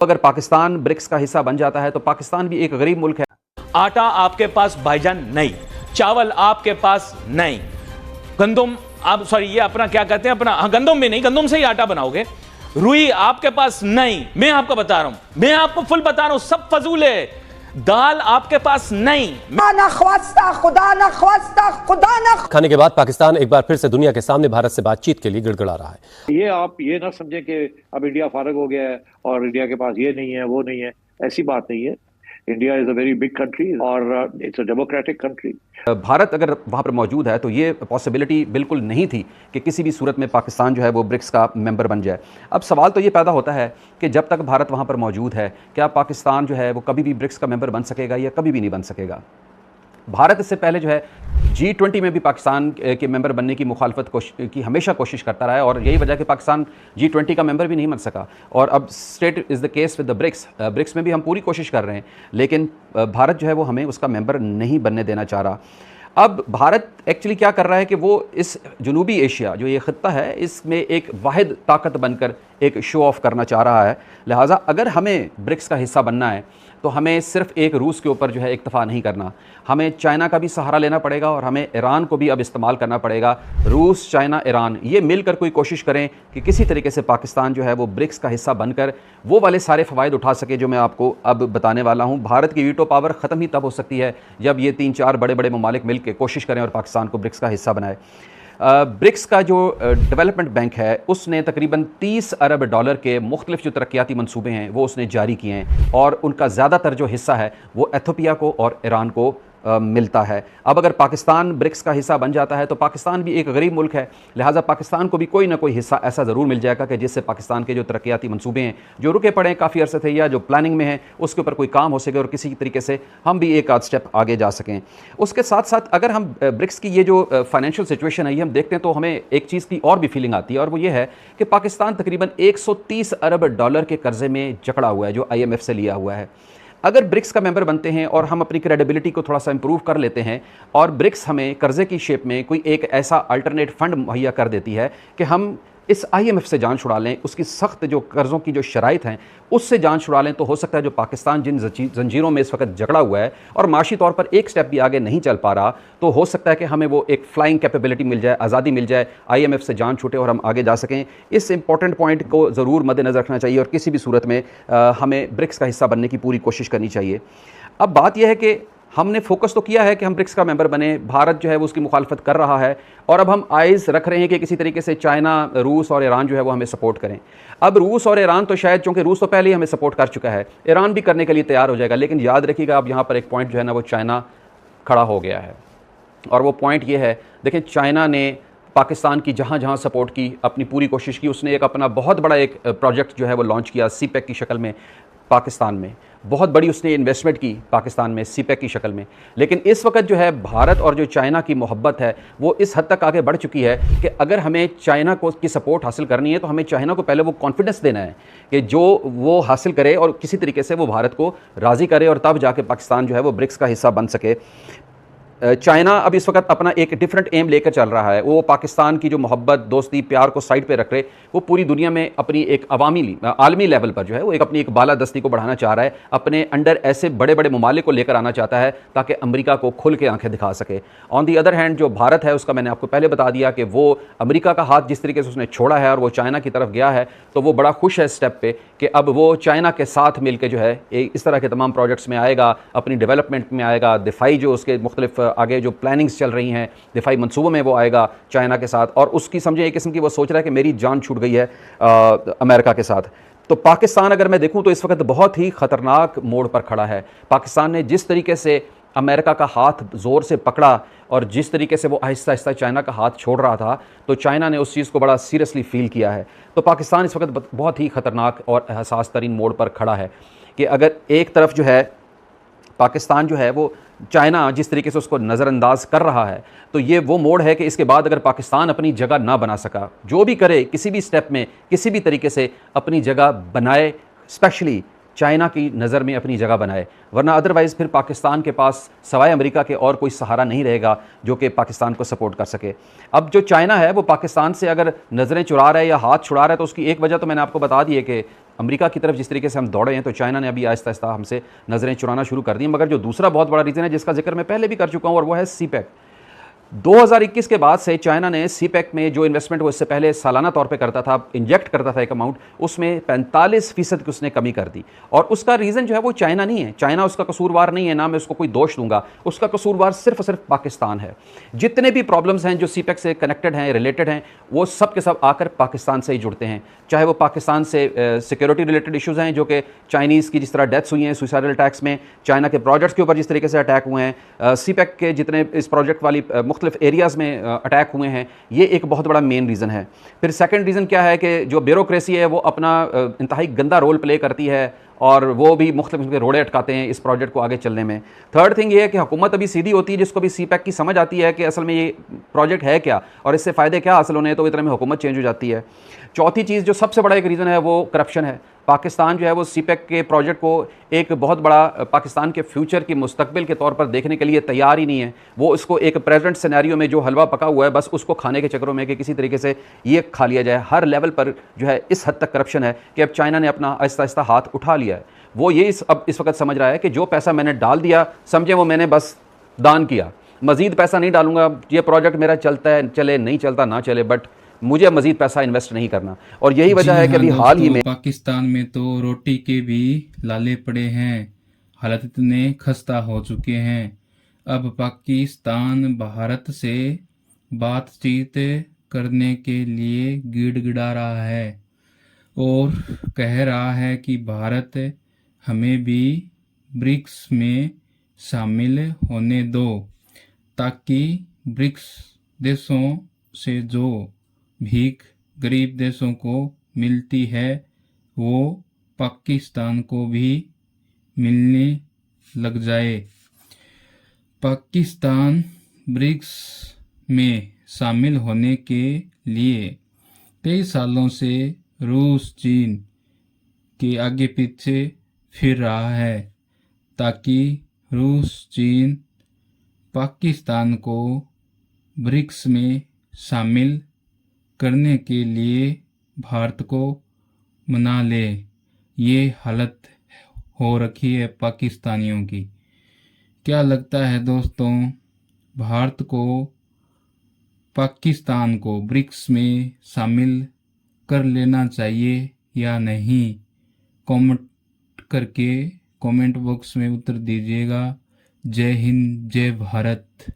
अगर पाकिस्तान ब्रिक्स का हिस्सा बन जाता है तो पाकिस्तान भी एक गरीब मुल्क है। आटा आपके पास भाईजान नहीं, चावल आपके पास नहीं, गंदम आप सॉरी ये अपना क्या कहते हैं अपना गंदम भी नहीं, गंदम से ही आटा बनाओगे। रुई आपके पास नहीं, मैं आपको बता रहा हूं, मैं आपको फुल बता रहा हूं, सब फजूल है। दाल आपके पास नहीं। खाने के बाद पाकिस्तान एक बार फिर से दुनिया के सामने भारत से बातचीत के लिए गिड़गिड़ा रहा है। ये आप ये ना समझें कि अब इंडिया फारग हो गया है और इंडिया के पास ये नहीं है वो नहीं है, ऐसी बात नहीं है। India is a very big country और इट्स अ डेमोक्रेटिक कंट्री। भारत अगर वहाँ पर मौजूद है तो ये पॉसिबिलिटी बिल्कुल नहीं थी कि किसी भी सूरत में पाकिस्तान जो है वो ब्रिक्स का मेंबर बन जाए। अब सवाल तो ये पैदा होता है कि जब तक भारत वहाँ पर मौजूद है क्या पाकिस्तान जो है वो कभी भी ब्रिक्स का मेंबर बन सकेगा या कभी भी नहीं बन सकेगा। भारत इससे पहले जो है G20 में भी पाकिस्तान के मेंबर बनने की मुखालफत की हमेशा कोशिश करता रहा है और यही वजह कि पाकिस्तान G20 का मेंबर भी नहीं बन सका। और अब state is the case with the BRICS में भी हम पूरी कोशिश कर रहे हैं, लेकिन भारत जो है वो हमें उसका मेंबर नहीं बनने देना चाह रहा। अब भारत एक्चुअली क्या कर रहा है कि वो इस जनूबी एशिया जो ये ख़ित्ता है इसमें एक वाहिद ताकत बनकर एक शो ऑफ करना चाह रहा है। लिहाजा अगर हमें ब्रिक्स का हिस्सा बनना है तो हमें सिर्फ एक रूस के ऊपर जो है इक्तफ़ा नहीं करना, हमें चाइना का भी सहारा लेना पड़ेगा और हमें ईरान को भी अब इस्तेमाल करना पड़ेगा। रूस, चाइना, ईरान ये मिलकर कोई कोशिश करें कि किसी तरीके से पाकिस्तान जो है वो ब्रिक्स का हिस्सा बनकर वो वाले सारे फ़वाइद उठा सके जो मैं आपको अब बताने वाला हूँ। भारत की वीटो पावर ख़त्म ही तब हो सकती है जब ये 3-4 बड़े बड़े ममालिक मिल के कोशिश करें और पाकिस्तान को ब्रिक्स का हिस्सा बनाए। ब्रिक्स का जो डेवलपमेंट बैंक है उसने तकरीबन 30 अरब डॉलर के मुख्तलिफ जो तरक्याती मंसूबे हैं वो उसने जारी किए हैं और उनका ज़्यादातर जो हिस्सा है वो एथियोपिया को और ईरान को मिलता है। अब अगर पाकिस्तान ब्रिक्स का हिस्सा बन जाता है तो पाकिस्तान भी एक गरीब मुल्क है, लिहाजा पाकिस्तान को भी कोई ना कोई हिस्सा ऐसा ज़रूर मिल जाएगा कि जिससे पाकिस्तान के जो तरक्याती मंसूबे हैं जो रुके पड़े हैं काफ़ी अरसे थे या जो प्लानिंग में हैं उसके ऊपर कोई काम हो सके और किसी तरीके से हम भी एक आध स्टेप आगे जा सकें। उसके साथ साथ अगर हम ब्रिक्स की ये जो फाइनेंशियल सिचुएशन है ये हम देखते हैं तो हमें एक चीज़ की और भी फीलिंग आती है और वो ये है कि पाकिस्तान तकरीबन 130 अरब डॉलर के कर्जे में जकड़ा हुआ है जो IMF से लिया हुआ है। अगर ब्रिक्स का मेंबर बनते हैं और हम अपनी क्रेडिबिलिटी को थोड़ा सा इंप्रूव कर लेते हैं और ब्रिक्स हमें कर्जे की शेप में कोई एक ऐसा अल्टरनेट फंड मुहैया कर देती है कि हम इस IMF से जान छुड़ा लें, उसकी सख्त जो कर्ज़ों की जो शराइत हैं उससे जान छुड़ा लें, तो हो सकता है जो पाकिस्तान जिन जंजीरों में इस वक्त जकड़ा हुआ है और माशी तौर पर एक स्टेप भी आगे नहीं चल पा रहा, तो हो सकता है कि हमें वो एक फ्लाइंग कैपेबिलिटी मिल जाए, आज़ादी मिल जाए, IMF से जान छूटे और हम आगे जा सकें। इस इंपॉर्टेंट पॉइंट को ज़रूर मद्देनज़र रखना चाहिए और किसी भी सूरत में हमें ब्रिक्स का हिस्सा बनने की पूरी कोशिश करनी चाहिए। अब बात यह है कि हमने फोकस तो किया है कि हम ब्रिक्स का मेंबर बने, भारत जो है वो उसकी मुखालफत कर रहा है और अब हम आइज़ रख रहे हैं कि किसी तरीके से चाइना, रूस और ईरान जो है वो हमें सपोर्ट करें। अब रूस और ईरान तो शायद, चूँकि रूस तो पहले ही हमें सपोर्ट कर चुका है, ईरान भी करने के लिए तैयार हो जाएगा, लेकिन याद रखिएगा अब यहाँ पर एक पॉइंट जो है ना वो चाइना खड़ा हो गया है और वो पॉइंट ये है, देखें चाइना ने पाकिस्तान की जहाँ जहाँ सपोर्ट की, अपनी पूरी कोशिश की, उसने एक अपना बहुत बड़ा एक प्रोजेक्ट जो है वो लॉन्च किया CPEC की शक्ल में पाकिस्तान में, बहुत बड़ी उसने इन्वेस्टमेंट की पाकिस्तान में CPEC की शक्ल में। लेकिन इस वक्त जो है भारत और जो चाइना की मोहब्बत है वो इस हद तक आगे बढ़ चुकी है कि अगर हमें चाइना को की सपोर्ट हासिल करनी है तो हमें चाइना को पहले वो कॉन्फिडेंस देना है कि जो वो हासिल करे और किसी तरीके से वो भारत को राज़ी करे और तब जाके पाकिस्तान जो है वो ब्रिक्स का हिस्सा बन सके। चाइना अब इस वक्त अपना एक डिफरेंट एम लेकर चल रहा है, वो पाकिस्तान की जो मोहब्बत, दोस्ती, प्यार को साइड पे रख रहे, वो पूरी दुनिया में अपनी एक आलमी लेवल पर जो है वो एक अपनी एक बालादस्ती को बढ़ाना चाह रहा है, अपने अंडर ऐसे बड़े बड़े ममालिक को लेकर आना चाहता है ताकि अमेरिका को खुल के आंखें दिखा सके। ऑन दी अदर हैंड जो भारत है उसका मैंने आपको पहले बता दिया कि वो अमेरिका का हाथ जिस तरीके से उसने छोड़ा है और वो चाइना की तरफ गया है तो वो बड़ा खुश है इस स्टेप पे कि अब वो चाइना के साथ मिल के जो है इस तरह के तमाम प्रोजेक्ट्स में आएगा, अपनी डेवलपमेंट में आएगा, दिफाई जो उसके मुख्तलिफ आगे जो प्लानिंग्स चल रही हैं दिफाई मंसूबों में वो आएगा चाइना के साथ, और उसकी समझे एक किस्म की वो सोच रहा है कि मेरी जान छूट गई है अमेरिका के साथ। तो पाकिस्तान अगर मैं देखूं तो इस वक्त बहुत ही ख़तरनाक मोड़ पर खड़ा है। पाकिस्तान ने जिस तरीके से अमेरिका का हाथ ज़ोर से पकड़ा और जिस तरीके से वो आहिस्ता आहिस्ता चाइना का हाथ छोड़ रहा था, तो चाइना ने उस चीज़ को बड़ा सीरियसली फील किया है। तो पाकिस्तान इस वक्त बहुत ही ख़तरनाक और हसास तरीन मोड़ पर खड़ा है कि अगर एक तरफ जो है पाकिस्तान जो है वो चाइना जिस तरीके से उसको नज़रअंदाज कर रहा है, तो ये वो मोड़ है कि इसके बाद अगर पाकिस्तान अपनी जगह ना बना सका, जो भी करे किसी भी स्टेप में किसी भी तरीके से अपनी जगह बनाए, स्पेशली चाइना की नज़र में अपनी जगह बनाए, वरना अदरवाइज़ फिर पाकिस्तान के पास सवाए अमेरिका के और कोई सहारा नहीं रहेगा जो कि पाकिस्तान को सपोर्ट कर सके। अब जो चाइना है वो पाकिस्तान से अगर नज़रें चुरा रहा है या हाथ छुड़ा रहा है तो उसकी एक वजह तो मैंने आपको बता दी है कि अमेरिका की तरफ जिस तरीके से हम दौड़े हैं, तो चाइना ने अभी आहिस्ता आहिस्ता हमसे नज़रें चुराना शुरू कर दी हैं। मगर जो दूसरा बहुत बड़ा रीज़न है जिसका जिक्र मैं पहले भी कर चुका हूँ, और वो है सीपेक। 2021 के बाद से चाइना ने सीपेक में जो इन्वेस्टमेंट वो इससे पहले सालाना तौर पे करता था, इंजेक्ट करता था एक अमाउंट, उसमें 45% की उसने कमी कर दी। और उसका रीज़न जो है वो चाइना नहीं है, चाइना उसका कसूरवार नहीं है, ना मैं उसको कोई दोष दूंगा, उसका कसूरवार सिर्फ और सिर्फ पाकिस्तान है। जितने भी प्रॉब्लम्स हैं जो सीपेक से कनेक्टेड हैं, रिलेटेड हैं, वो सब के सब आकर पाकिस्तान से ही जुड़ते हैं। चाहे वो पाकिस्तान से सिक्योरिटी रिलेटेड इशूज़ हैं, जो कि चाइनीज़ की जिस तरह डेथ्स हुई हैं सुसाइडल अटैक्स में, चाइना के प्रोजेक्ट्स के ऊपर जिस तरीके से अटैक हुए हैं, सीपेक के जितने इस प्रोजेक्ट वाली मुख्तलिफ एरियाज़ में अटैक हुए हैं, ये एक बहुत बड़ा मेन रीज़न है। फिर सेकंड रीज़न क्या है कि जो ब्यूरोक्रेसी है वो अपना इंतहाई गंदा रोल प्ले करती है, और वो भी मुख्तलिफ रोड़े अटकाते हैं इस प्रोजेक्ट को आगे चलने में। थर्ड थिंग ये है कि हुकूमत अभी सीधी होती है, जिसको भी सीपेक की समझ आती है कि असल में ये प्रोजेक्ट है क्या और इससे फ़ायदे क्या हासिल होने हैं, तो इतने में हुकूमत चेंज हो जाती है। चौथी चीज़ जो सबसे बड़ा एक रीज़न है वो करप्शन है। पाकिस्तान जो है वो सीपेक के प्रोजेक्ट को एक बहुत बड़ा पाकिस्तान के फ्यूचर की मुस्तकबिल के तौर पर देखने के लिए तैयार ही नहीं है। वो इसको एक प्रेजेंट सिनेरियो में जो हलवा पका हुआ है, बस उसको खाने के चक्करों में कि किसी तरीके से ये खा लिया जाए। हर लेवल पर जो है इस हद तक करप्शन है कि अब चाइना ने अपना आहिस्ता आहिस्ता हाथ उठा लिया है। वो ये अब इस वक्त समझ रहा है कि जो पैसा मैंने डाल दिया, समझे वो मैंने बस दान किया, मज़ीद पैसा नहीं डालूंगा। ये प्रोजेक्ट मेरा चलता है चले, नहीं चलता ना चले, बट मुझे मज़ीद पैसा इन्वेस्ट नहीं करना। और यही वजह है कि अभी हाल ही में पाकिस्तान में तो रोटी के भी लाले पड़े हैं, हालत इतने खस्ता हो चुके हैं। अब पाकिस्तान भारत से बातचीत करने के लिए गिड़गिड़ा रहा है और कह रहा है कि भारत हमें भी ब्रिक्स में शामिल होने दो, ताकि ब्रिक्स देशों से जो भीख गरीब देशों को मिलती है वो पाकिस्तान को भी मिलने लग जाए। पाकिस्तान ब्रिक्स में शामिल होने के लिए कई सालों से रूस चीन के आगे पीछे फिर रहा है, ताकि रूस चीन पाकिस्तान को ब्रिक्स में शामिल करने के लिए भारत को मना ले। ये हालत हो रखी है पाकिस्तानियों की। क्या लगता है दोस्तों, भारत को पाकिस्तान को ब्रिक्स में शामिल कर लेना चाहिए या नहीं? कमेंट करके कमेंट बॉक्स में उत्तर दीजिएगा। जय हिंद, जय भारत।